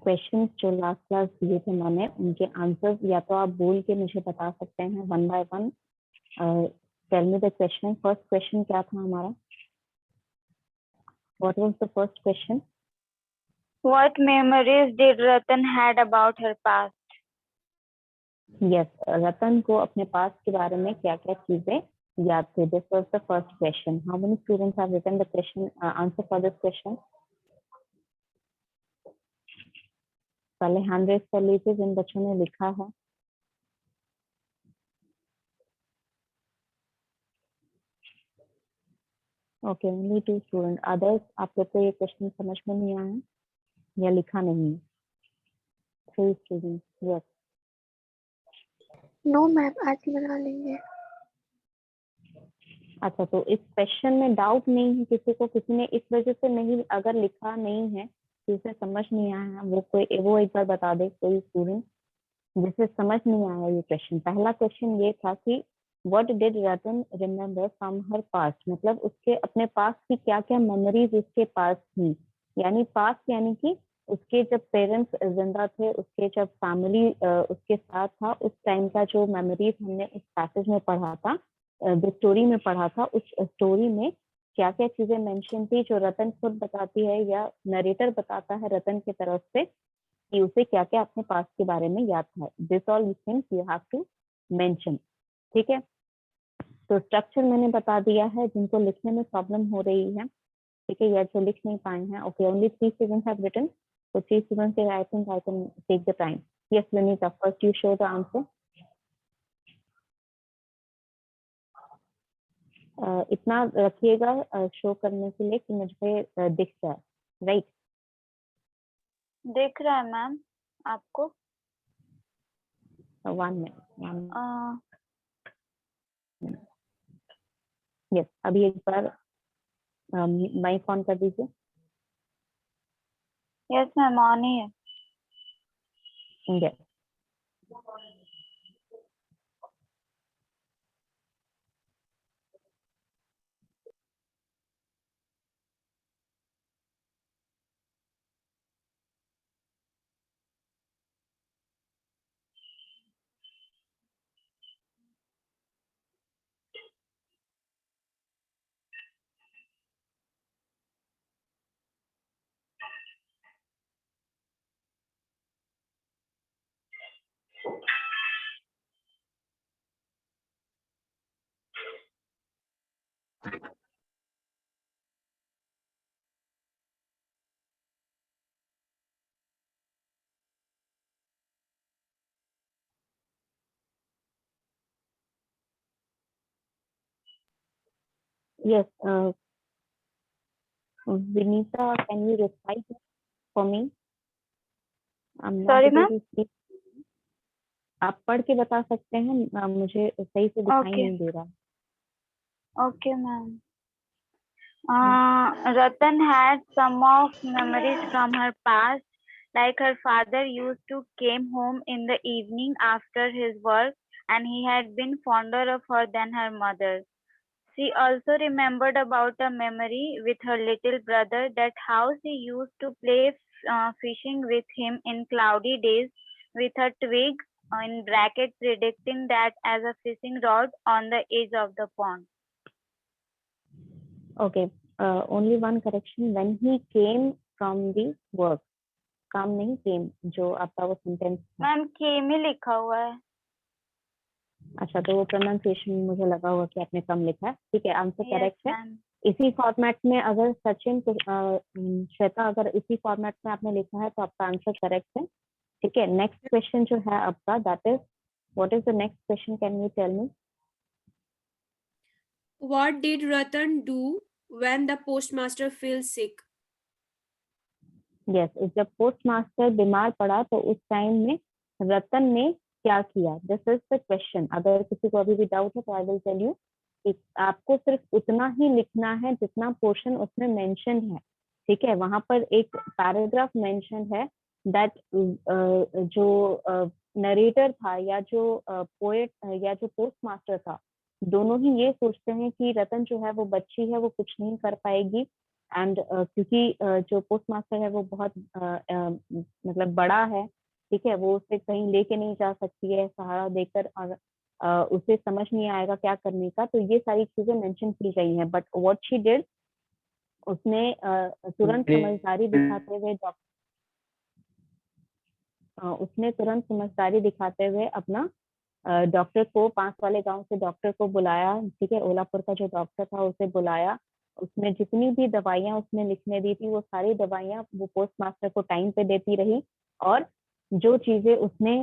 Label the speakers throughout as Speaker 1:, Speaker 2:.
Speaker 1: Questions जो last class दिए थे मैंने, उनके आंसर्स या तो आप बोल के मुझे बता सकते हैं one by one. Tell me the question. First question क्या था हमारा? What was the first question?
Speaker 2: What memories did Ratan had about her past?
Speaker 1: Yes, Ratan को अपने पास के बारे में क्या क्या चीजें याद थे? This was the first question. How many students have written the question answer for this question? पहले हैंड रेज कर लीजिए जिन बच्चों ने लिखा है। Okay, only 2 student. अदर्स, आप लोग को ये क्वेश्चन समझ में नहीं आया या लिखा नहीं है? 3 स्टूडेंट। यस।
Speaker 3: नो मैम, आज ही बना लेंगे।
Speaker 1: अच्छा, तो इस क्वेश्चन में डाउट नहीं है किसी को? किसी ने इस वजह से नहीं अगर लिखा नहीं है, जिसे समझ नहीं आया है, वो एक बार बता दे कोई स्टूडेंट जिसे समझ नहीं आया ये क्वेश्चन। पहला क्वेश्चन ये था कि what did Ratan remember from her past, मतलब उसके अपने पास्ट की क्या क्या मेमोरीज उसके पास थी। यानी पास्ट यानी कि उसके जब पेरेंट्स जिंदा थे, उसके जब फैमिली उसके साथ था, उस टाइम का जो मेमोरीज हमने उस पैसेज में पढ़ा था, जो स्टोरी में पढ़ा था, उस स्टोरी में क्या क्या चीजें मेंशन थी जो रतन खुद बताती है या नरेटर बताता है रतन की तरफ से कि उसे क्या क्या अपने पास के बारे में याद था। This all things you have to mention. ठीक है, तो स्ट्रक्चर मैंने बता दिया है। जिनको लिखने में प्रॉब्लम हो रही है, ठीक है, या जो लिख नहीं पाए हैं, okay, only 3 students have written. So 3 students, I think I can take the time. Yes, Vinita, first you show the answer. इतना रखिएगा शो करने के लिए कि मुझे दिख जाए, राइट?
Speaker 2: दिख रहा है मैम आपको?
Speaker 1: 1 minute। यस, अभी एक बार माइक ऑन कर दीजिए।
Speaker 2: यस मैम, ऑन ही है।
Speaker 1: Yes. Yes, Vinita, can you recite it for me? I'm not
Speaker 2: Sorry,
Speaker 1: able
Speaker 2: ma'am?
Speaker 1: to see. आप पढ़ के बता सकते हैं, मुझे सही से दिखाई
Speaker 2: Okay.
Speaker 1: नहीं दे रहा।
Speaker 2: Okay, ma'am. Ratan had some of memories from her past, like her father used to came home in the evening after his work, and he had been fonder of her than her mother. She also remembered about a memory with her little brother, that how she used to play fishing with him in cloudy days with a twig in bracket predicting that as a fishing rod on the edge of the pond.
Speaker 1: Okay, only one correction, when he came from the work, काम नहीं came, जो आपका वो sentence था।
Speaker 2: Ma'am केम ही लिखा हुआ है।
Speaker 1: अच्छा, तो वो प्रोनाउंसिएशन मुझे लगा हुआ कि आपने कम लिखा है। ठीक है, आंसर
Speaker 2: Yes,
Speaker 1: करेक्ट है।
Speaker 2: ma'am.
Speaker 1: इसी फॉर्मेट में अगर सचिन श्वेता, अगर इसी फॉर्मेट में आपने लिखा है तो आपका आंसर करेक्ट है। ठीक है, नेक्स्ट क्वेश्चन जो है आपका, that is what is the next question, can you tell me?
Speaker 4: What did Ratan do when the postmaster feels sick?
Speaker 1: Yes, जब पोस्ट मास्टर बीमार पड़ा तो उस टाइम में रतन ने क्या किया? This is the question. अगर किसी को अभी भी डाउट है तो आई विल टेल यू, आपको सिर्फ उतना ही लिखना है जितना पोर्शन उसमें मेंशन है। ठीक है, वहां पर एक पैराग्राफ मेंशन है दैट जो नरेटर था या जो पोएट या जो पोस्ट मास्टर था, दोनों ही ये सोचते हैं कि रतन जो है वो बच्ची है, वो कुछ नहीं कर पाएगी, एंड क्योंकि जो पोस्ट मास्टर है वो बहुत मतलब बड़ा है, ठीक है, वो उसे कहीं लेके नहीं जा सकती है सहारा देकर, और उसे समझ नहीं आएगा क्या करने का, तो ये सारी चीजें मेंशन की गई हैं। बट व्हाट शी डिड, उसने तुरंत समझदारी दिखाते हुए उसने तुरंत समझदारी दिखाते हुए अपना डॉक्टर को, पास वाले गांव से डॉक्टर को बुलाया, ठीक है, ओलापुर का जो डॉक्टर था उसे बुलाया। उसने जितनी भी दवाइयां उसने लिखने दी थी वो सारी दवाइयां वो पोस्ट मास्टर को टाइम पे देती रही, और जो चीजें उसने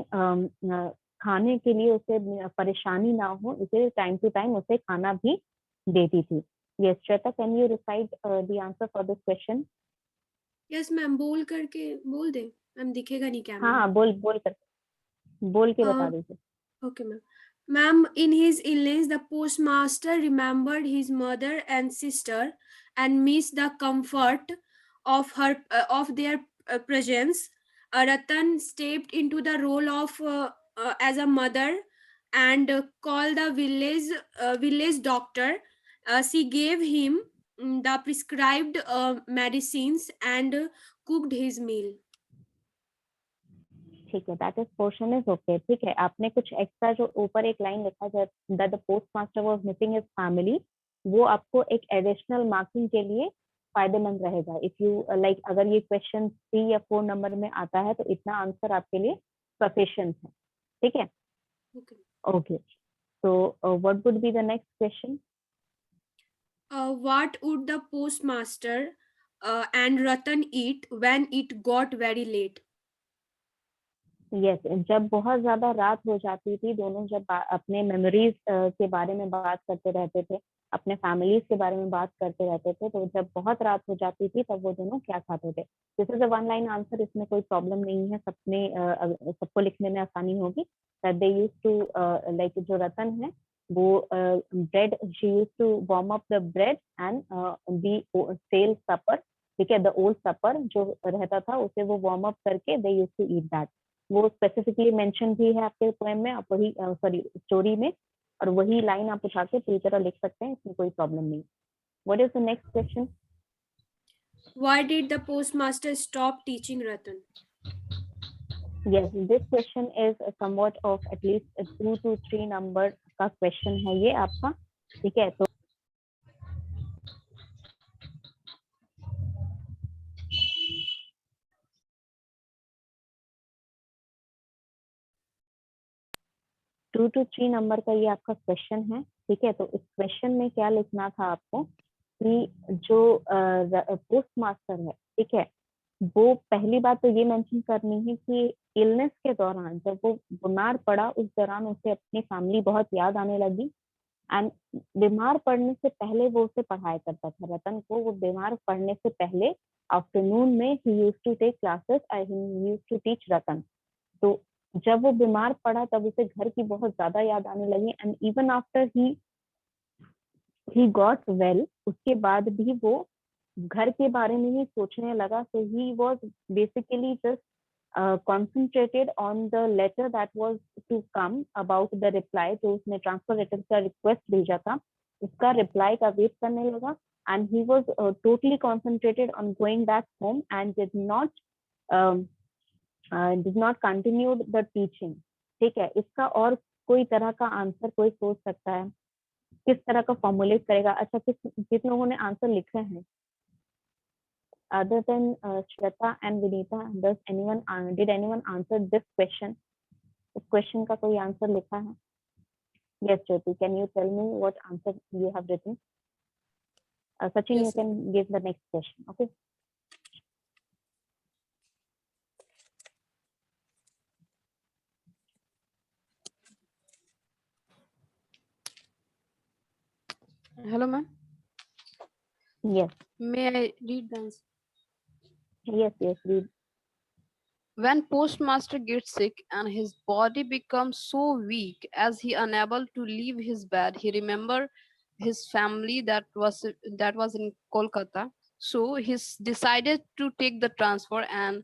Speaker 1: खाने के लिए उसे परेशानी ना हो उसे टाइम टू टाइम उसे खाना भी देती थी। Yes Shweta, can you recite the answer for this question?
Speaker 4: Yes ma'am, बोल करके बोल दे मैम, दिखेगा नहीं कैमरा
Speaker 1: हाँ
Speaker 4: में।
Speaker 1: बोल के बता दीजिए।
Speaker 4: Okay, ma'am. Ma'am, in his illness, the postmaster remembered his mother and sister and missed the comfort of of their presence. Ratan stepped into the role of as a mother and called the village doctor. She gave him the prescribed medicines and cooked his meal.
Speaker 1: ठीक है, that is portion is okay. ठीक है, आपने कुछ extra जो ऊपर एक line लिखा है that the post master was missing his family, वो आपको एक एडिशनल मार्किंग के लिए फायदेमंद रहेगा। इफ यू लाइक, अगर ये क्वेश्चन 3 या 4 नंबर में आता है तो इतना आंसर आपके लिए सफिशिएंट है। ठीक है,
Speaker 4: Okay.
Speaker 1: ओके, तो what would be the next question?
Speaker 4: What would the postmaster and Ratan eat when it got very late?
Speaker 1: Yes, जब बहुत ज्यादा रात हो जाती थी, दोनों जब अपने मेमोरीज के बारे में बात करते रहते थे, अपने फैमिलीज के बारे में बात करते रहते थे, तो जब बहुत रात हो जाती थी तब वो दोनों क्या खाते थे? This is a one line answer, इसमें कोई प्रॉब्लम नहीं है, सबको लिखने में आसानी होगी। That they used to like, जो रतन है वो bread, she used to warm up the bread and the sell supper, ठीक है, द ओल्ड सपर जो रहता था उसे वो वार्म अप करके they used to eat that. वो स्पेसिफिकली मेंशन भी है आपके पोएम में, आप वही सॉरी स्टोरी में, और वही लाइन आप उठा के पूरी तरह लिख सकते हैं, इसमें कोई प्रॉब्लम नहीं। What is the next question?
Speaker 4: Why did the postmaster stop teaching Ratan?
Speaker 1: Yes, this question is somewhat of at least 2 to 3 number का क्वेश्चन है ये आपका। ठीक है, तो टू टू थ्री नंबर का ये आपका क्वेश्चन है। ठीक है, तो इस क्वेश्चन में क्या लिखना था आपको कि जो पोस्ट मास्टर है, ठीक है, वो पहली बात तो ये मेंशन करनी है कि इलनेस के दौरान जब वो बीमार पड़ा उस दौरान उसे अपनी फैमिली बहुत याद आने लगी। एंड बीमार पड़ने से पहले वो उसे पढ़ाया करता था, रतन को वो बीमार पड़ने से पहले आफ्टरनून में ही used to take classes and he used to teach Ratan. तो जब वो बीमार पड़ा तब उसे घर की बहुत ज्यादा याद आने लगी, and even after he got well, उसके बाद भी वो घर के बारे में ही सोचने लगा। So he was basically just concentrated on the letter that was to come about the reply, जो उसने ट्रांसफर लेटर का रिक्वेस्ट भेजा था उसका रिप्लाई का वेट करने लगा, and he was totally concentrated on going back home and did not continue the teaching। ठीक है, इसका और कोई तरह का आंसर कोई सोच सकता है? किस तरह का फॉर्मुलेट करेगा? अच्छा, किस लोगों ने आंसर लिखे हैं? Other than Shweta and Vinita, did anyone answer this question? इस क्वेश्चन का कोई आंसर लिखा है? Yes, Jyoti, can you tell me what answer you have written? Sachin,
Speaker 4: Yes,
Speaker 1: you can give the next question. Okay.
Speaker 3: Hello, ma'am.
Speaker 1: Yes,
Speaker 3: May I read the answer?
Speaker 1: yes, read.
Speaker 3: When postmaster gets sick and his body becomes so weak as he unable to leave his bed, he remember his family that was in Kolkata. So he decided to take the transfer, and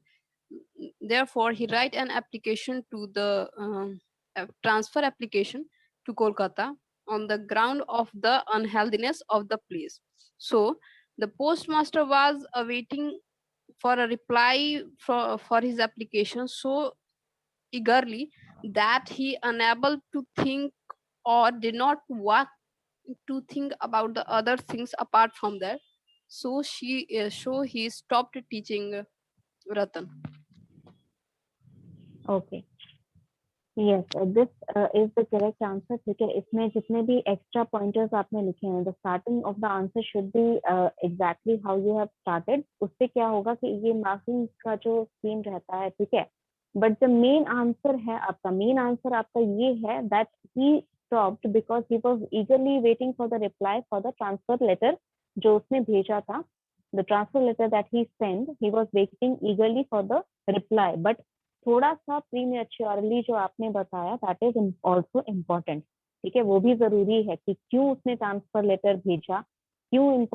Speaker 3: therefore he write an application to the transfer application to Kolkata on the ground of the unhealthiness of the place. So The postmaster was awaiting for a reply for his application so eagerly that he unable to think or did not want to think about the other things apart from that. So he stopped teaching Ratan.
Speaker 1: Okay. Yes, this is the correct answer. ठीक है, इसमें जितने भी extra pointers आपने लिखे हैं, the starting of the answer should be exactly how you have started. उससे क्या होगा कि ये marking का जो scheme रहता है, ठीक है, but the main answer है आपका, main answer आपका ये है that he stopped because he was eagerly waiting for the reply for the transfer letter जो उसने भेजा था. The transfer letter that he sent, he was waiting eagerly for the reply, but थोड़ा सा prematurely जो आपने बताया दैट इज ऑल्सो इम्पोर्टेंट. ठीक है, वो भी जरूरी है कि क्यों उसने ट्रांसफर लेटर भेजा, क्यों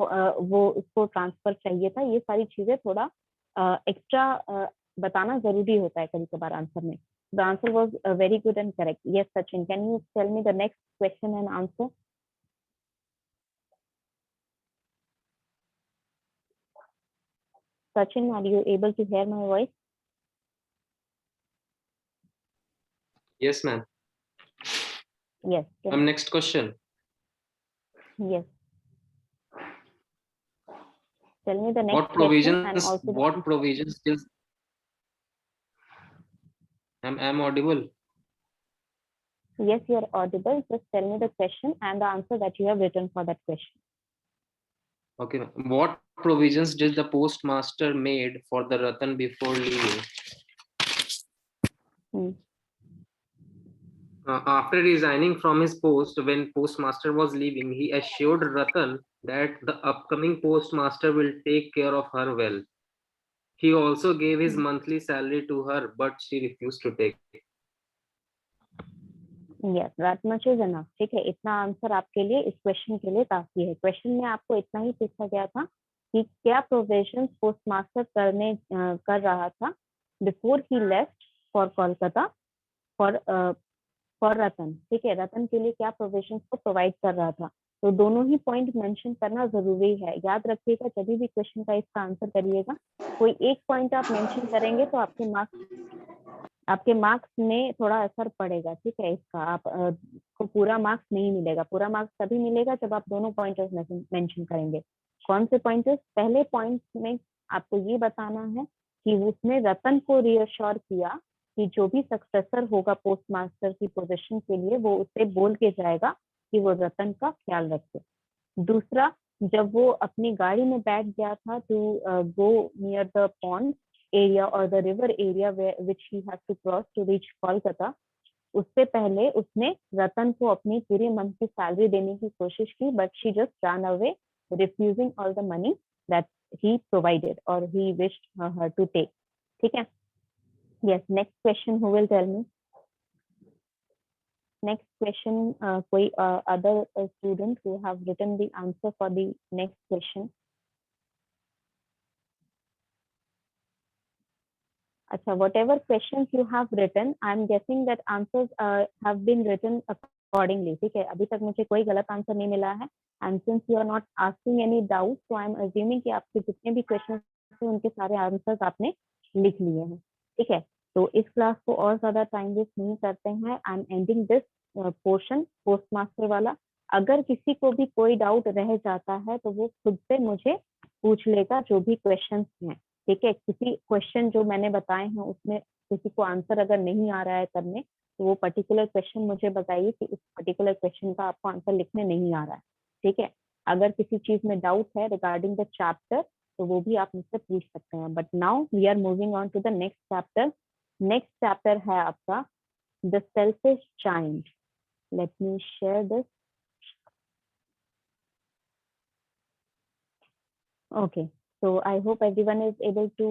Speaker 1: वो उसको ट्रांसफर चाहिए था, ये सारी चीजें थोड़ा एक्स्ट्रा बताना जरूरी होता है कभी कभार आंसर में. The answer was very good and correct. Yes Sachin, can you tell me the next question and answer? Sachin, are you able to hear my voice?
Speaker 5: Yes, ma'am.
Speaker 1: Yes.
Speaker 5: Next question.
Speaker 1: Yes. Tell me the next question and also
Speaker 5: what provisions still? I'm audible.
Speaker 1: Yes, you are audible. Just tell me the question and the answer that you have written for that question.
Speaker 5: Okay. What provisions did the postmaster made for the Ratan before leaving? After resigning from his post, when postmaster was leaving, he assured Ratan that the upcoming postmaster will take care of her well. He also gave his monthly salary to her, but she refused to take it.
Speaker 1: Yes, that much is enough. ठीक है, इतना answer आपके लिए इस question के लिए काफी है. क्वेश्चन में आपको इतना ही पूछा गया था कि क्या प्रोविजंस पोस्टमास्टर कर रहा था before he left for Kolkata for Ratan. ठीक है, रतन के लिए क्या प्रोविजंस को प्रोवाइड कर रहा था. तो दोनों ही पॉइंट मेंशन करना जरूरी है. याद रखिएगा, जब भी क्वेश्चन का इसका आंसर करिएगा, कोई एक पॉइंट आप मेंशन करेंगे तो आपके मार्क्स में थोड़ा असर पड़ेगा. ठीक है, इसका आप को पूरा मार्क्स नहीं मिलेगा. पूरा मार्क्स तभी मिलेगा जब आप दोनों पॉइंटर्स मेंशन करेंगे. कौन से पॉइंटर्स? पहले पॉइंट में आपको ये बताना है कि उसने रतन को रीअश्योर किया कि जो भी सक्सेसर होगा पोस्टमास्टर की पोजीशन के लिए, वो उससे बोल के जाएगा कि वो रतन का ख्याल रखे. दूसरा, जब वो अपनी गाड़ी में बैठ गया था to go near the pond area or the river area which he has to cross to reach Kolkata, उससे पहले उसने रतन को अपनी पूरी मंथ की सैलरी देने की कोशिश की, but she just ran away, refusing all the money that he provided or he wished her to take. ठीक है? Yes, next question, who will tell me? Next question, कोई other student who have written the answer for the next question? अच्छा, whatever questions you have written, I am guessing that answers have been written accordingly. ठीक है, अभी तक मुझे कोई गलत answer नहीं मिला है. And since you are not asking any doubts, so I am assuming कि आपके जितने भी questions थे उनके सारे आंसर्स आपने लिख लिए हैं. ठीक है, तो इस क्लास को और ज्यादा टाइम वेस्ट नहीं करते हैं. I am ending this portion postmaster वाला. अगर किसी को भी कोई डाउट रह जाता है तो वो खुद से मुझे पूछ लेगा जो भी क्वेश्चंस हैं. ठीक है, किसी क्वेश्चन जो मैंने बताए हैं उसमें किसी को आंसर अगर नहीं आ रहा है करने, तो वो पर्टिकुलर क्वेश्चन मुझे बताइए कि इस पर्टिकुलर क्वेश्चन का आपको आंसर लिखने नहीं आ रहा है. ठीक है, अगर किसी चीज में डाउट है रिगार्डिंग द चैप्टर तो वो भी आप मुझसे पूछ सकते हैं. But now we are moving on to the next chapter. Next chapter है आपका the selfish child. Let me share this. Okay, so I hope everyone is able to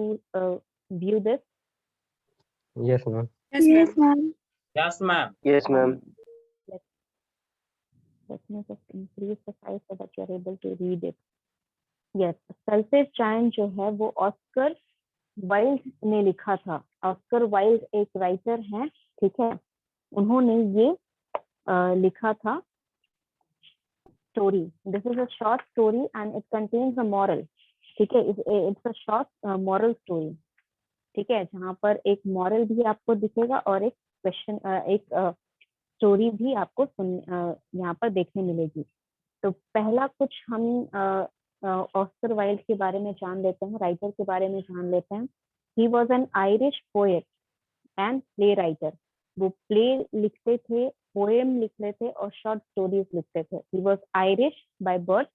Speaker 1: view this.
Speaker 5: Yes, ma'am.
Speaker 4: Yes, ma'am.
Speaker 6: Yes, ma'am.
Speaker 5: Yes, ma'am.
Speaker 1: Let me just increase the size so that you are able to read it. Yes, selfish giant जो है वो Oscar Wilde ने लिखा था. Oscar Wilde एक writer हैं. ठीक है, उन्होंने ये लिखा था story. This is a short story and it contains a moral. ठीक है, it's a short moral story. ठीक है, जहाँ पर एक moral भी आपको दिखेगा और एक क्वेश्चन, एक स्टोरी भी आपको यहाँ पर देखने मिलेगी. तो पहला कुछ हम ऑस्कर वाइल्ड के बारे में जान लेते हैं, राइटर के बारे में जान लेते हैं. He was an Irish poet and play writer. वो प्ले लिखते थे, पोएम लिखते थे और शॉर्ट स्टोरीज लिखते थे. He was Irish by birth.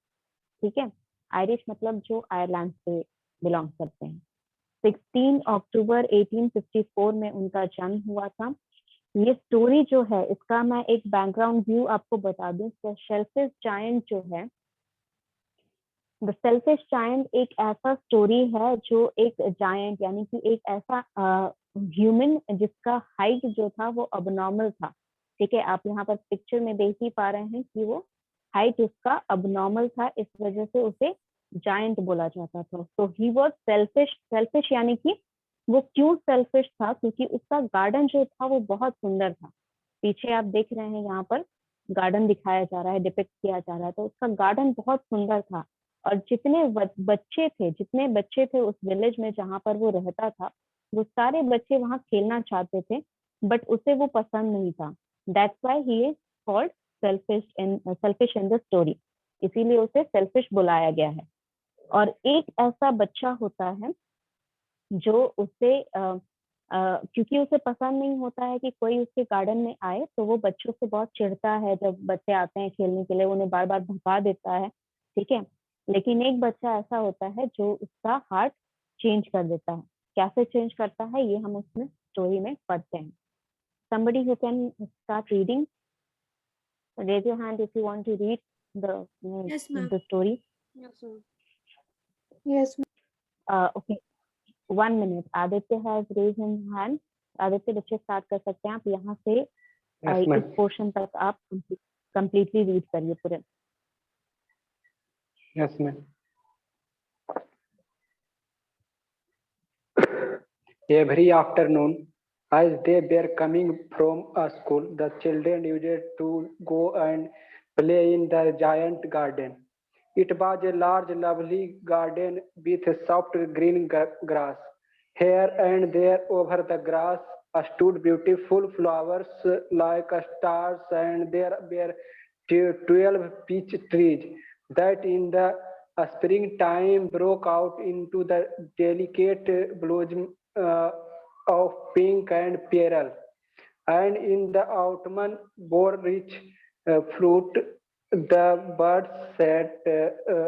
Speaker 1: ठीक है, आयरिश मतलब जो आयरलैंड से बिलोंग करते हैं. 16 अक्टूबर 1854 में उनका जन्म हुआ था. ये स्टोरी जो है, इसका मैं एक बैकग्राउंड व्यू आपको बता दूं. सेल्फिश जायंट जो है, द सेल्फिश जायंट एक ऐसा स्टोरी है जो एक जायंट यानी कि एक ऐसा ह्यूमन जिसका हाइट जो था वो अबनॉर्मल था. ठीक है, आप यहाँ पर पिक्चर में देख ही पा रहे हैं कि वो हाइट उसका अबनॉर्मल था, इस वजह से उसे जायंट बोला जाता था. तो ही वॉज सेल्फिश. सेल्फिश यानी कि वो क्यों सेल्फिश था, क्योंकि उसका गार्डन जो था वो बहुत सुंदर था. पीछे आप देख रहे हैं यहाँ पर गार्डन दिखाया जा रहा है, डिपिक्ट किया जा रहा है. तो उसका गार्डन बहुत सुंदर था और जितने बच्चे थे उस विलेज में जहाँ पर वो रहता था, वो सारे बच्चे वहाँ खेलना चाहते थे, बट उसे वो पसंद नहीं था. That's why he is called selfish in the story. इसीलिए उसे सेल्फिश बुलाया गया है. और एक ऐसा बच्चा होता है जो उसे क्योंकि उसे पसंद नहीं होता है कि कोई उसके गार्डन में आए, तो वो बच्चों से बहुत चिढ़ता है. जब बच्चे आते हैं खेलने के लिए उन्हें बार बार भगा देता है. ठीक है, लेकिन एक बच्चा ऐसा होता है जो उसका हार्ट चेंज कर देता है. कैसे चेंज करता है ये हम उसमें स्टोरी में पढ़ते हैं. somebody who can start reading, raise your hand if you want to read
Speaker 4: Yes, ma'am.
Speaker 1: the story.
Speaker 3: Yes, ma'am.
Speaker 2: Yes.
Speaker 1: Okay, 1 minute. Aditya has raised his hand. Aditya, बच्चे स्टार्ट कर सकते हैं. आप यहाँ से इस पोर्शन तक आप कंप्लीटली रीड करिए पूरे.
Speaker 6: Yes, ma'am. Every afternoon, as they were coming from a school, the children used to go and play in the giant garden. It was a large, lovely garden with soft green grass. Here and there over the grass stood beautiful flowers like stars, and there were 12 peach trees that in the springtime broke out into the delicate blossom of pink and pearl, and in the autumn bore rich fruit. The birds sat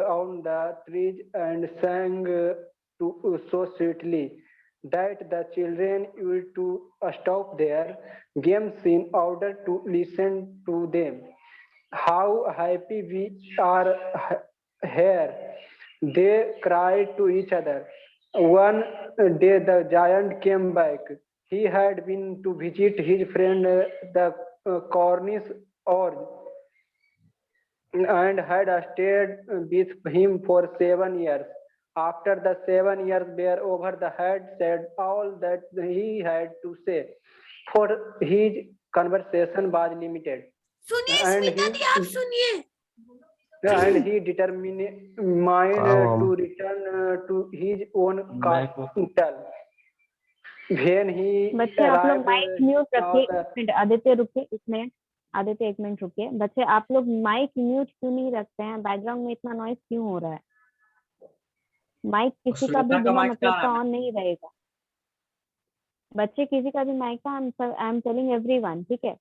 Speaker 6: on the trees and sang so sweetly that the children used to stop their games in order to listen to them. How happy we are here, they cried to each other. One day the giant came back. He had been to visit his friend the Cornish Orge and had stayed with him for 7 years. After the 7 years were over, the had said all that he had to say, for his conversation was limited.
Speaker 4: सुनिए
Speaker 6: And
Speaker 4: Smita
Speaker 6: he-
Speaker 4: दी, आप सुनिए.
Speaker 6: And he determined to return to his own capital. When he
Speaker 1: बच्चे आप लोग
Speaker 6: arrived,
Speaker 1: mic mute रखिए. एक minute Aditya रुकिए, एक मिनट. आदित्य एक मिनट रुकिए. बच्चे आप लोग माइक म्यूट क्यों नहीं रखते हैं? बैकग्राउंड में इतना नॉइस क्यों हो रहा है? माइक किसी का भी बिना मतलब का ऑन नहीं रहेगा. बच्चे किसी का भी माइक का, आई एम टेलिंग एवरीवन. ठीक है,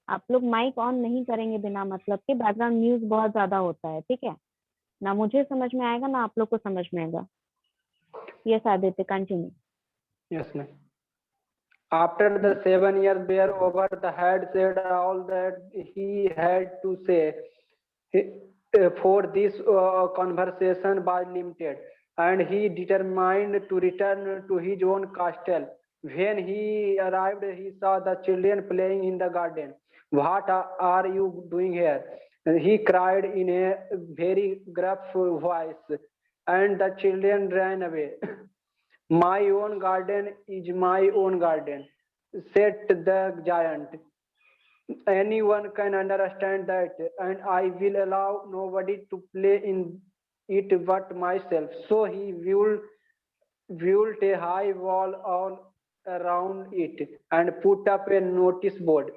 Speaker 1: आप लोग माइक ऑन नहीं करेंगे बिना मतलब के. बैकग्राउंड म्यूज बहुत ज्यादा होता है. ठीक है, ना मुझे समझ में आएगा ना आप लोग को समझ में आएगा. Yes Aditya, continue.
Speaker 6: Yes, ma'am. After the 7 years were over, the had said all that he had to say. For this conversation was limited, and he determined to return to his own castle. When he arrived, he saw the children playing in the garden. What are you doing here? He cried in a very gruff voice, and the children ran away. My own garden is my own garden, said the giant. Anyone can understand that, and I will allow nobody to play in it but myself. So he built a high wall all around it and put up a notice board.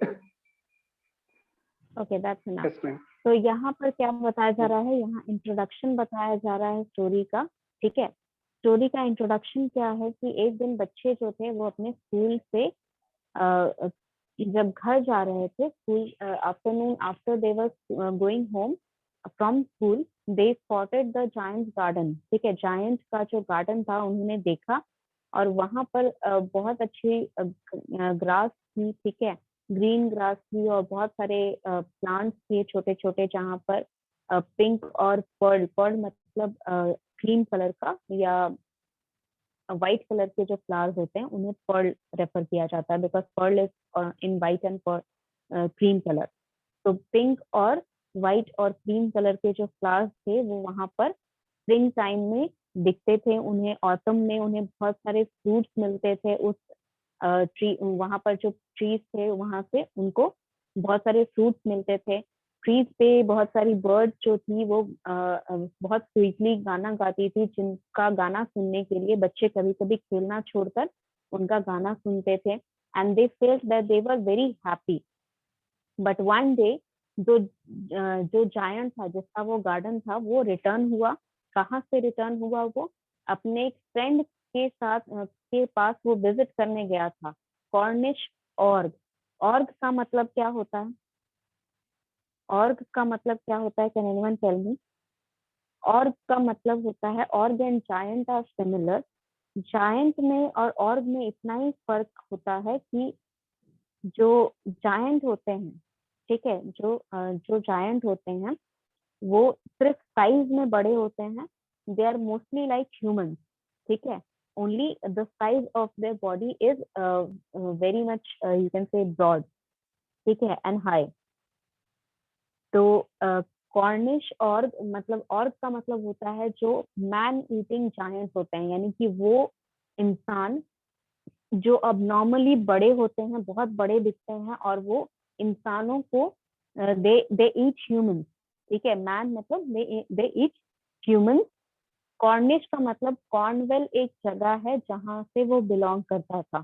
Speaker 1: Okay that's enough.
Speaker 6: Yes, ma'am.
Speaker 1: तो यहाँ पर क्या बताया जा रहा है, यहाँ introduction बताया जा रहा है स्टोरी का। ठीक है, स्टोरी का इंट्रोडक्शन क्या है कि एक दिन बच्चे जो थे वो अपने स्कूल से जब घर जा रहे थे, school afternoon after they were going home from school, they spotted the giant garden. ठीक है, जायंट का जो गार्डन था उन्होंने देखा और वहां पर बहुत अच्छी ग्रास थी। ठीक है, ग्रीन ग्रास थी और बहुत सारे प्लांट्स थे छोटे छोटे, जहाँ पर पिंक और पर्ल, पर्ल मतलब क्रीम कलर का या व्हाइट कलर के जो फ्लावर्स होते हैं उन्हें पर्ल रेफर किया जाता है, because pearl is in white and cream colour. तो पिंक और व्हाइट और क्रीम कलर के जो फ्लावर्स थे वो वहां पर स्प्रिंग टाइम में दिखते थे उन्हें, ऑटम में उन्हें बहुत सारे फ्रूट्स मिलते थे उस ट्री, वहां पर जो ट्रीज थे वहां से उनको बहुत सारे फ्रूट्स मिलते थे। ट्रीज पे बहुत सारी बर्ड्स जो थी वो बहुत स्वीटली गाना गाती थी, जिनका गाना सुनने के लिए बच्चे कभी कभी खेलना छोड़कर उनका गाना सुनते थे, and they felt that they were very happy. But one day जो जायंट था जिसका वो गार्डन था वो रिटर्न हुआ। कहाँ से रिटर्न हुआ? वो अपने एक फ्रेंड के साथ के पास वो विजिट करने गया था, कॉर्निश ऑर्ग। ऑर्ग का मतलब क्या होता है? ऑर्ग का मतलब क्या होता है? Can anyone tell me? ऑर्ग का मतलब होता है, ऑर्ग and giant are similar. Giant में और ऑर्ग में इतना ही फर्क होता है कि जो जायंट होते हैं, ठीक है, जो जायंट होते हैं वो सिर्फ साइज में बड़े होते हैं, they are mostly like humans. ठीक है, only the size of their body is very much you can say broad, ठीक है, एंड हाई। तो कॉर्निश ऑर्ग मतलब, ऑर्ग का मतलब होता है जो मैन ईटिंग जायंट होते हैं, यानी कि वो इंसान जो अब नॉर्मली बड़े होते हैं, बहुत बड़े दिखते हैं और वो इंसानों को दे ईट ह्यूमंस। ठीक है, मैन मतलब दे ईट ह्यूमंस। कॉर्निश का मतलब, कॉर्नवेल एक जगह है जहाँ से वो बिलोंग करता था।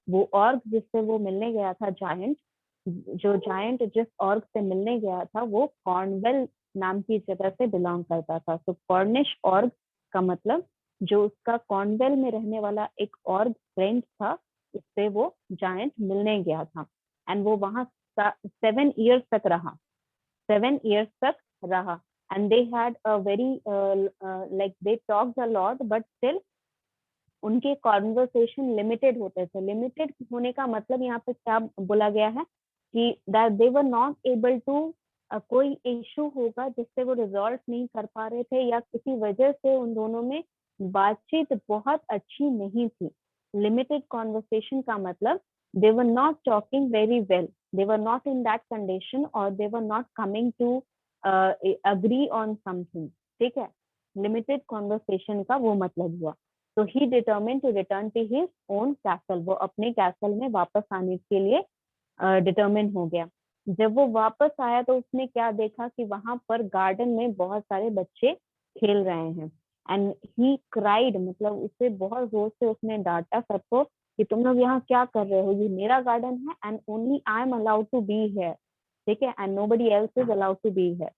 Speaker 1: वो ऑर्ग जिससे वो मिलने गया था, जायंट, जो जायंट जिस ऑर्ग से मिलने गया था वो कॉर्नवेल नाम की जगह से बिलोंग करता था। तो कॉर्निश ऑर्ग का मतलब जो उसका कॉर्नवेल में रहने वाला एक ऑर्ग फ्रेंड था, उससे वो जायंट मिलने गया था, एंड वो वहां 7 years तक रहा, 7 years तक रहा। And they had a very like they talked a lot, but still उनके कॉन्वर्सेशन लिमिटेड होते थे। लिमिटेड होने का मतलब यहाँ पे क्या बोला गया है कि that they were not able to, कोई इशू होगा जिससे वो रिजॉल्व नहीं कर पा रहे थे या किसी वजह से उन दोनों में बातचीत बहुत अच्छी नहीं थी। लिमिटेड कॉन्वर्सेशन का मतलब they were not talking very well, they were not in that condition or they were not coming to agree on something। ठीक है, लिमिटेड कॉन्वर्सेशन का वो मतलब हुआ। तो he determine to return to his own castle, वो अपने castle में वापस आने के लिए डिटर्मिन हो गया। जब वो वापस आया तो उसने क्या देखा कि वहां पर गार्डन में बहुत सारे बच्चे खेल रहे हैं, एंड ही क्राइड, मतलब उसे बहुत जोर से उसने डांटा सबको कि तुम लोग यहाँ क्या कर रहे हो, ये मेरा गार्डन है and only I am allowed to be here. ठीक है, and nobody else is allowed to be here.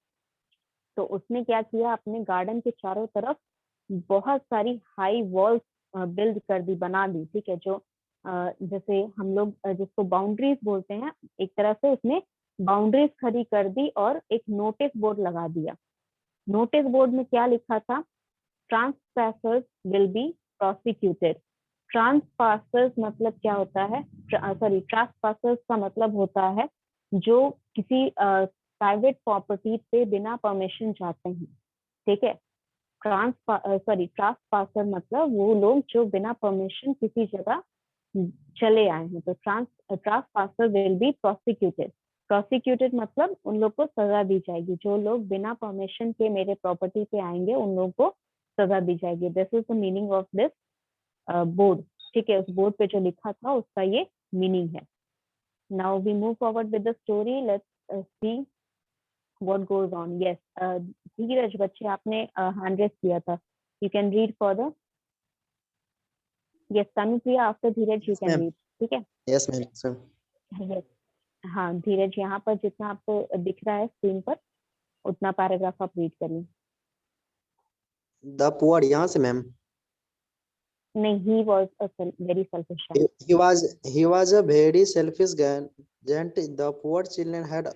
Speaker 1: तो उसने क्या किया, अपने गार्डन के चारों तरफ बहुत सारी हाई वॉल्स बिल्ड कर दी, बना दी। ठीक है, जो जैसे हम लोग जिसको बाउंड्रीज बोलते हैं, एक तरह से उसने बाउंड्रीज खड़ी कर दी और एक नोटिस बोर्ड लगा दिया। नोटिस बोर्ड में क्या लिखा था? ट्रांसपासर्स विल बी प्रोसिक्यूटेड। ट्रांसपासर्स मतलब क्या होता है? सॉरी, ट्रांसपासर्स का मतलब होता है जो किसी प्राइवेट प्रॉपर्टी पे बिना परमिशन जाते हैं। ठीक है, ट्रांसपासर मतलब वो लोग जो बिना परमिशन किसी जगह चले आए हैं। तो ट्रांसपासर विल बी प्रोसिक्यूटेड। प्रोसिक्यूटेड मतलब उन लोग को सजा दी जाएगी, जो लोग बिना परमिशन के मेरे प्रॉपर्टी पे आएंगे उन लोगों को सजा दी जाएगी। This is the meaning of this board. ठीक है, उस बोर्ड पे जो लिखा था उसका ये मीनिंग है। Now we move forward with the story. Let's see what goes on. Yes, धीरज बच्चे आपने hand raise किया था. You can read further. Yes, Tanupriya, after Dheeraj you
Speaker 7: Yes,
Speaker 1: can
Speaker 7: ma'am.
Speaker 1: read. ठीक है?
Speaker 7: Yes, ma'am. So,
Speaker 1: Yes. हाँ धीरज, यहाँ पर जितना आपको दिख रहा है स्क्रीन पर उतना पैराग्राफ आप रीड करिए.
Speaker 7: the poor, यहाँ से ma'am.
Speaker 1: नहीं, he was a very selfish
Speaker 7: He,
Speaker 1: child.
Speaker 7: he was a very selfish guy. The poor children had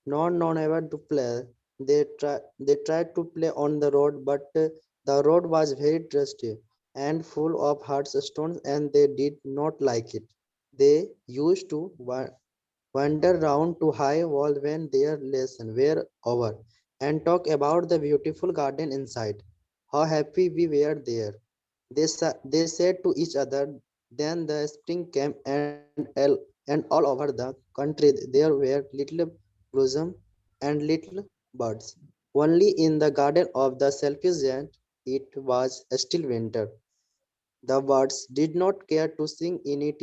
Speaker 7: known ever to play. They tried to play on the road, but the road was very dusty and full of hard stones, and they did not like it. They used to wander round to high wall when their lesson were over and talk about the beautiful garden inside. How happy we were there. They said to each other. Then the spring came, and all over the country there were little blossom and little birds. Only in the garden of the selfish giant it was still winter. The birds did not care to sing in it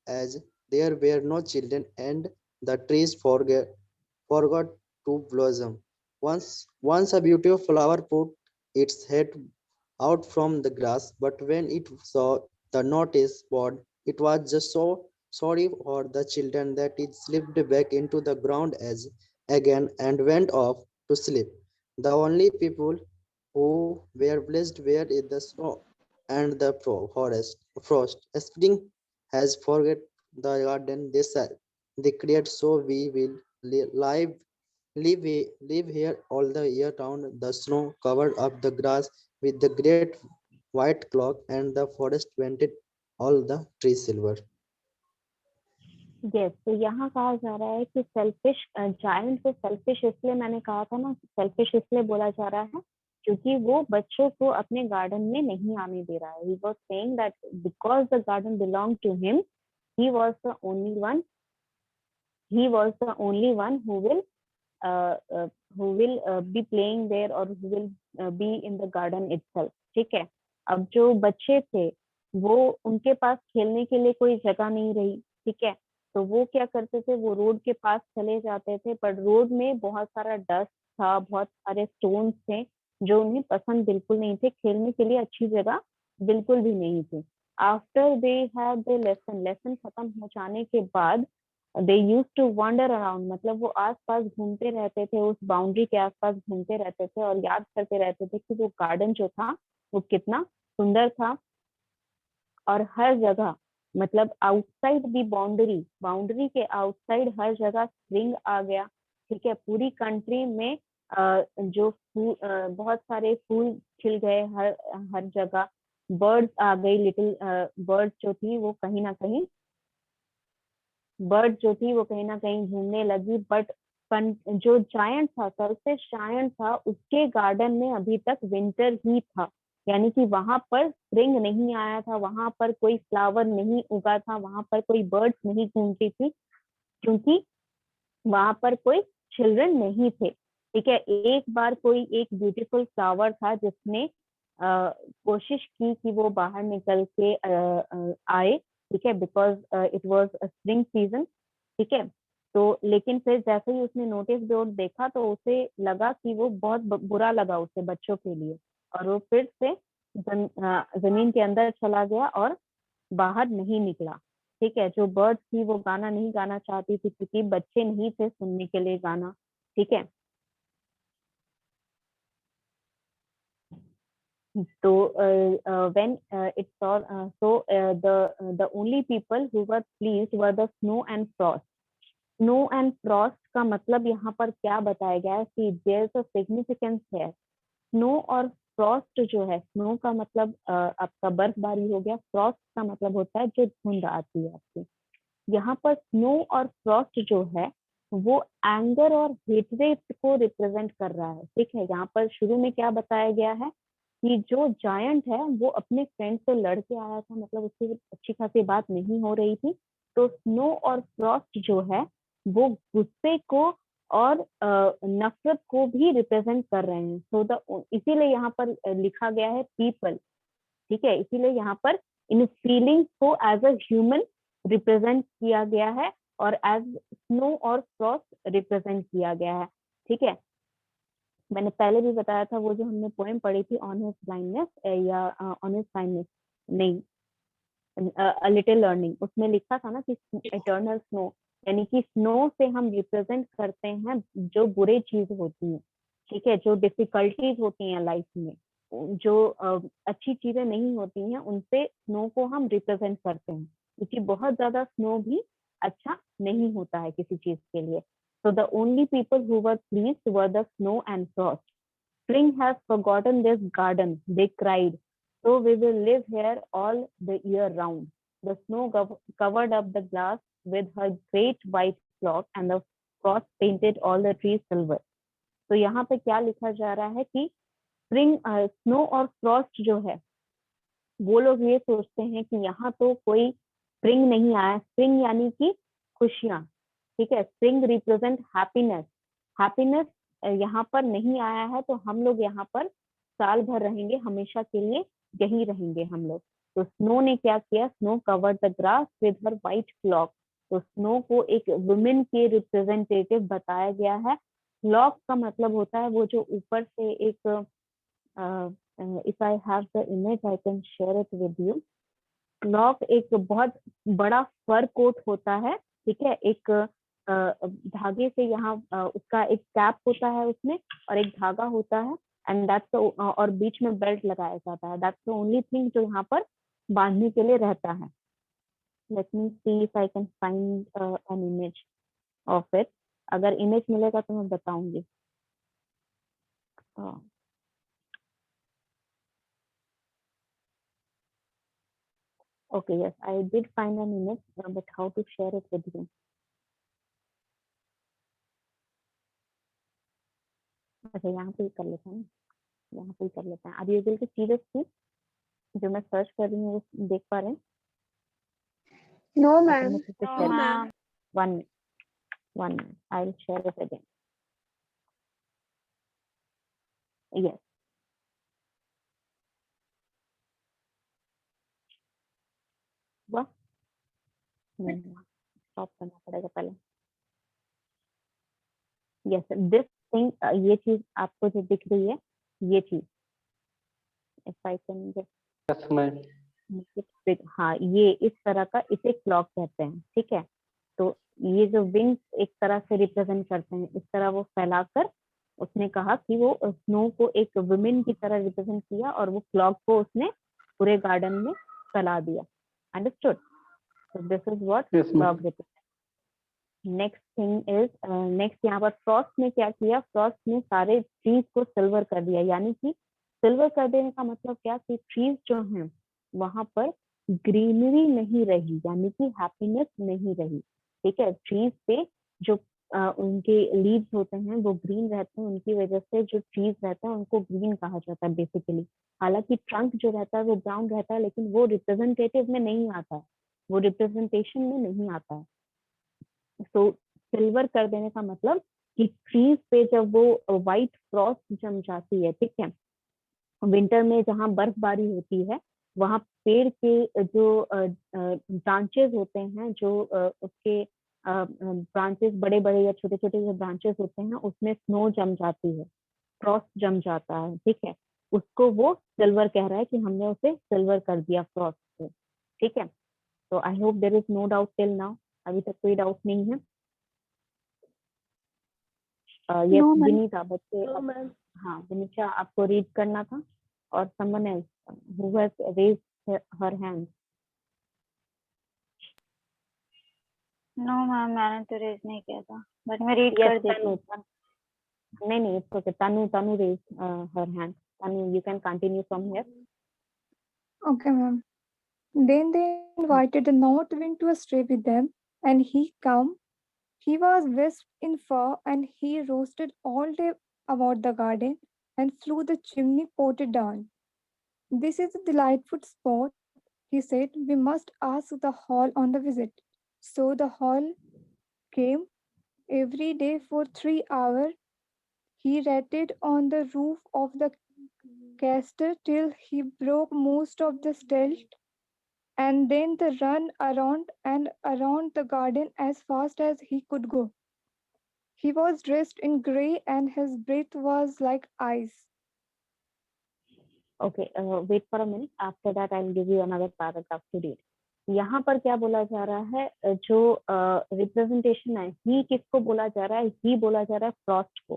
Speaker 7: as there were no children, and the trees forgot to blossom. Once a beautiful flower put its head out from the grass, but when it saw the notice board, it was just so sorry for the children that it slipped back into the ground as again and went off to sleep. The only people who were blessed were in the snow and the frost. Spring has forget the garden, they said. They create so we will live here all the year round. The snow covered up the grass with the great white clock, and the forest painted all the trees silver.
Speaker 1: Yes, तो यहाँ कहा जा रहा है कि selfish giant को selfish इसलिए मैंने कहा था ना, सेल्फिश इसलिए बोला जा रहा है क्योंकि वो बच्चों को अपने गार्डन में नहीं आने दे रहा है. He was saying that because the garden belonged to him, he was the only one. He was the only one who will be playing there or who will be in the garden itself. ठीक है. अब जो बच्चे थे वो उनके पास खेलने के लिए कोई जगह नहीं रही. ठीक है. तो वो क्या करते थे, वो रोड के पास चले जाते थे, पर रोड में बहुत सारा डस्ट था, बहुत सारे स्टोन्स थे जो उन्हें पसंद बिल्कुल नहीं थे. खेलने के लिए अच्छी जगह बिल्कुल भी नहीं थी. After they had the lesson खत्म हो जाने के बाद they used to wander around, मतलब वो आसपास घूमते रहते थे, उस बाउंड्री के आसपास घूमते रहते थे और याद करते रहते थे कि वो गार्डन जो था वो कितना सुंदर था. और हर जगह, मतलब आउटसाइड दी बाउंड्री के आउटसाइड हर जगह स्प्रिंग आ गया. ठीक है. पूरी कंट्री में जो बहुत सारे फूल खिल गए हर जगह. बर्ड्स आ गई, लिटिल बर्ड्स जो थी वो कहीं ना कहीं घूमने लगी. बट जो जायंट था, सेल्फिश जायंट था, उसके गार्डन में अभी तक विंटर ही था. यानी कि वहां पर स्प्रिंग नहीं आया था, वहां पर कोई फ्लावर नहीं उगा था, वहां पर कोई बर्ड्स नहीं घूमती थी क्योंकि वहां पर कोई चिल्ड्रन नहीं थे. ठीक है. एक बार कोई एक ब्यूटीफुल फ्लावर था जिसने कोशिश की कि वो बाहर निकल के आए. ठीक है. Because it was a spring season. ठीक है. तो लेकिन फिर जैसे ही उसने नोटिस बोर्ड देखा तो उसे लगा कि वो बहुत बुरा लगा उसे बच्चों के लिए, और वो फिर से जमीन के अंदर चला गया और बाहर नहीं निकला. ठीक है. जो बर्ड थी वो गाना नहीं गाना चाहती थी क्योंकि बच्चे नहीं थे सुनने के लिए गाना. ठीक है. तो when it saw so the only people who were pleased were the snow and frost. Snow and Frost का मतलब यहाँ पर क्या बताया गया है कि देयर इज अ सिग्निफिकेंस है. स्नो और फ्रॉस्ट जो है, स्नो का मतलब आपका बर्फबारी हो गया, फ्रॉस्ट का मतलब होता है जो धुंध आती है आपकी. यहाँ पर स्नो और फ्रॉस्ट जो है वो एंगर और हेटरेट को रिप्रेजेंट कर रहा है. ठीक है. यहाँ पर शुरू में क्या बताया गया है कि जो जायंट है वो अपने फ्रेंड से लड़ के आया था, मतलब उसकी अच्छी खासी बात नहीं हो रही थी. तो स्नो और फ्रॉस्ट जो है वो गुस्से को और नफरत को भी रिप्रेजेंट कर रहे हैं. सो इसीलिए यहाँ पर लिखा गया है पीपल. ठीक है. इसीलिए यहाँ पर इन फीलिंग्स को एज अ ह्यूमन रिप्रेजेंट किया गया है और एज स्नो और फ्रॉस्ट रिप्रेजेंट किया गया है। ठीक है, मैंने पहले भी बताया था वो जो हमने पोएम पढ़ी थी ऑन हिज ब्लाइंडनेस या ऑन हिज काइंडनेस, नहीं, अ लिटिल लर्निंग, उसमें लिखा था ना कि इटर्नल स्नो, यानी कि स्नो से हम रिप्रेजेंट करते हैं जो बुरे चीज होती हैं। ठीक है, जो डिफिकल्टीज होती हैं लाइफ में, जो अच्छी चीजें नहीं होती हैं, उनसे स्नो को हम रिप्रेजेंट करते हैं, क्योंकि बहुत ज्यादा स्नो भी अच्छा नहीं होता है किसी चीज के लिए। So the only people who were pleased were the snow and frost. Spring has forgotten this garden, they cried. So we will live here all the year round. The snow covered up the glass with her great white cloak, and the frost painted all the trees silver. तो यहाँ पे क्या लिखा जा रहा है कि spring, snow और फ्रॉस्ट जो है, वो लोग ये सोचते हैं कि यहाँ तो कोई स्प्रिंग नहीं आया। स्प्रिंग यानी कि खुशियां। ठीक है, स्प्रिंग रिप्रेजेंट हैप्पीनेस। हैप्पीनेस यहाँ पर नहीं आया है, तो हम लोग यहाँ पर साल भर रहेंगे, हमेशा के लिए यही रहेंगे हम लोग। तो स्नो ने क्या किया, snow covered the grass with her white clock. तो स्नो को एक वुमेन के रिप्रेजेंटेटिव बताया गया है। क्लॉक का मतलब होता है वो जो ऊपर से एक, if I have the image, I can share it with you. Clock एक बहुत बड़ा फर कोट होता है। ठीक है, एक धागे से यहाँ उसका एक कैप होता है उसमें, और एक धागा होता है, एंड दैट्स, और बीच में बेल्ट लगाया जाता है। दैट्स द ओनली थिंग जो यहाँ पर बांधने के लिए रहता है। Let me see if I can find an image of it. अगर इमेज मिलेगा तो मैं बताऊंगी। Okay, yes, I did find an image, but how to share it with you? अच्छा, यहाँ पे ही कर लेते हैं, यहाँ पे ही कर लेते हैं। Are you able to see this please? जो मैं सर्च कर रही हूँ वो देख पा रहे हैं?
Speaker 8: No,
Speaker 1: अच्छा,
Speaker 8: ma'am.
Speaker 1: मैं फिर से
Speaker 2: No,
Speaker 1: share,
Speaker 2: ma'am.
Speaker 1: 1 minute, 1 minute, I'll share it again. Yes. वाह, नहीं, स्टॉप करना पड़ेगा पहले। यस, दिस थिंग, ये चीज आपको जो दिख रही है, ये चीज, if I can
Speaker 6: yes ma'am.
Speaker 1: हाँ, ये इस तरह का, इसे क्लॉक कहते हैं। ठीक है, तो ये जो विंग्स एक तरह से रिप्रेजेंट करते हैं, इस तरह वो फैलाकर, उसने कहा कि वो स्नो को एक वुमेन की तरह रिप्रेजेंट किया, और वो क्लॉक को उसने पूरे गार्डन में फैला दिया। Understood? So this is what
Speaker 6: Yes, ma'am.
Speaker 1: fog represents. Next thing is, next यहाँ पर फ्रॉस्ट ने क्या किया, फ्रॉस्ट ने सारे ट्रीज को सिल्वर कर दिया। यानी कि सिल्वर कर देने का मतलब क्या, कि ट्रीज जो हैं वहां पर ग्रीनरी नहीं रही, यानी कि हैप्पीनेस नहीं रही। ठीक है, ट्रीज पे जो उनके लीव्स होते हैं वो ग्रीन रहते हैं, उनकी वजह से जो ट्रीज रहता है उनको ग्रीन कहा जाता है बेसिकली। हालांकि ट्रंक जो रहता है वो ब्राउन रहता है, लेकिन वो रिप्रेजेंटेटिव में नहीं आता है, वो रिप्रेजेंटेशन में नहीं आता है। तो सिल्वर कर देने का मतलब कि ट्रीज पे जब वो व्हाइट फ्रॉस्ट जम जाती है, ठीक है, विंटर में जहाँ बर्फबारी होती है, वहां पेड़ के जो ब्रांचेस होते हैं, जो उसके ब्रांचेस बड़े बड़े या छोटे छोटे जो ब्रांचेस होते हैं, उसमें स्नो जम जाती है, फ्रॉस्ट जम जाता है। ठीक है, उसको वो सिल्वर कह रहा है कि हमने उसे सिल्वर कर दिया फ्रॉस्ट को। ठीक है, तो I hope there is no doubt till now. अभी तक कोई डाउट नहीं है। Yes,
Speaker 8: No, ma'am.
Speaker 1: विनीता, बच्चे, हाँ विनीता, आपको रीड करना था, और someone else who has raised her hand.
Speaker 2: No, ma'am, मैंने तो रेज नहीं किया था, बट मैं रीड कर
Speaker 1: यस,
Speaker 2: देती हूँ।
Speaker 1: नहीं नहीं, it's okay, Tanu raise her hand. Tanu, you can continue from here.
Speaker 8: Okay, ma'am. Then they invited the North Wind to stay with them, and he came. He was dressed in fur, and he roasted all day about the garden, and flew the chimney potted down. This is a delightful spot, he said. We must ask the hall on the visit. So the hall came every day for 3 hours. He rattled on the roof of the castle till he broke most of the stilt, and then the run around and around the garden as fast as he could go. He was dressed in grey and his breath was like ice.
Speaker 1: Okay, wait for a minute. After that, I'll give you another paragraph to read. यहाँ पर क्या बोला जा रहा है, जो representation है, ही किसको बोला जा रहा है? ही बोला जा रहा है फ्रॉस्ट को.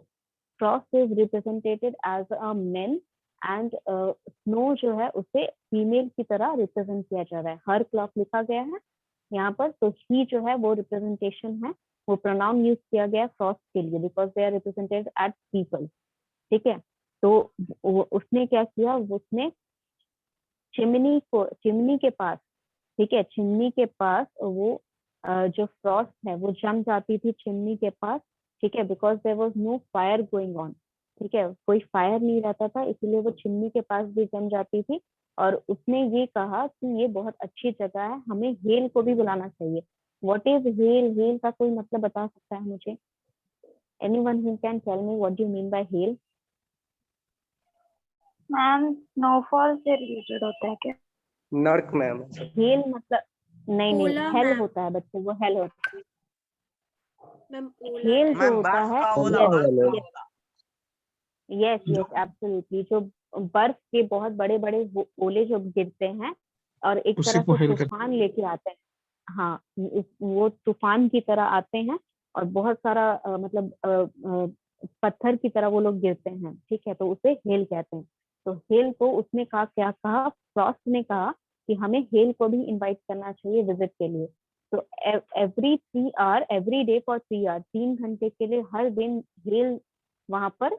Speaker 1: Frost is represented as a man and snow जो है उसे फीमेल की तरह रिप्रेजेंट किया जा रहा है. हर क्लॉक लिखा गया है यहाँ पर, तो ही जो है वो रिप्रेजेंटेशन है, वो प्रोनाउन यूज किया गया है फ्रॉस्ट के लिए because they are represented as people. ठीक है, तो उसने क्या किया, उसने चिमनी के पास, ठीक है, चिमनी के पास वो जो फ्रॉस्ट है वो जम जाती थी चिमनी के पास. ठीक है, because there was no fire going on. ठीक है, कोई फायर नहीं रहता था, इसलिए वो चिमनी के पास भी जम जाती थी. और उसने ये कहा कि ये बहुत अच्छी जगह है, हमें हेल को भी बुलाना चाहिए. What is hello? हेल का कोई मतलब बता सकता है मुझे? Anyone who can tell me what do you mean by hell?
Speaker 2: Ma'am snowfall से रिलेटेड होता है क्या?
Speaker 6: नर्क मैम.
Speaker 1: हेल मतलब नहीं
Speaker 4: ओला
Speaker 1: हेल
Speaker 4: मैम.
Speaker 1: होता है बच्चे, वो हेल होता है.
Speaker 4: मैम ओला
Speaker 1: हेल
Speaker 4: टाइप.
Speaker 1: जो होता है, यस यस एब्सोल्युटली, जो बर्फ के बहुत बड़े बड़े ओले जो गिरते हैं और एक तरह से तूफान लेके आते हैं. हाँ, वो तूफान की तरह आते हैं और बहुत सारा मतलब पत्थर की तरह वो लोग गिरते हैं. ठीक है, तो उसे हेल कहते हैं. तो हेल को उसने कहा, क्या कहा, फ्रॉस्ट ने कहा कि हमें हेल को भी इनवाइट करना चाहिए विजिट के लिए. तो every 3 hour, every day for 3 hour, 3 घंटे के लिए हर दिन हेल वहां पर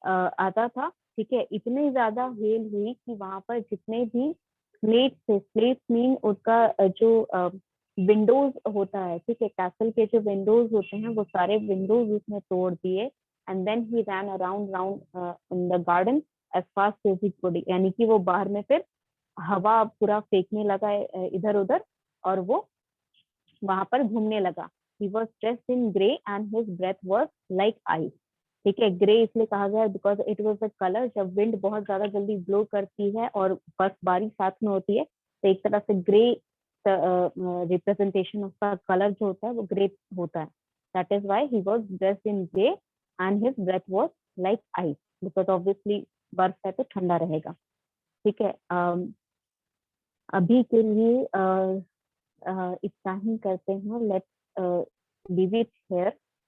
Speaker 1: आता था. ठीक है, इतनी ज्यादा हेल हुई कि वहां पर जितने भी स्लेट थे, स्लेट मीन उसका जो विंडोज होता है, ठीक है, कैसल के जो विंडोज होते हैं वो सारे विंडोज उसने तोड़ दिए. And then he ran around round in the garden as fast as he could. यानी कि वो बाहर में फिर हवा पूरा फेंकने लगा इधर उधर और वो वहां पर घूमने लगा. He was dressed in grey and his breath was like ice. ठीक है, ग्रे इसलिए कहा गया because it was the colour. जब विंड बहुत ज्यादा जल्दी ब्लो करती है और बर्फबारी साथ में होती है तो एक तरह से ग्रे रिप्रेजेंटेशन उसका कलर जो होता है वो ग्रे होता है. That is why he was dressed in grey and his breath was like ice, because obviously बर्फ है तो ठंडा रहेगा. ठीक है, अभी के लिए इतना ही करते हैं. Let's leave it here.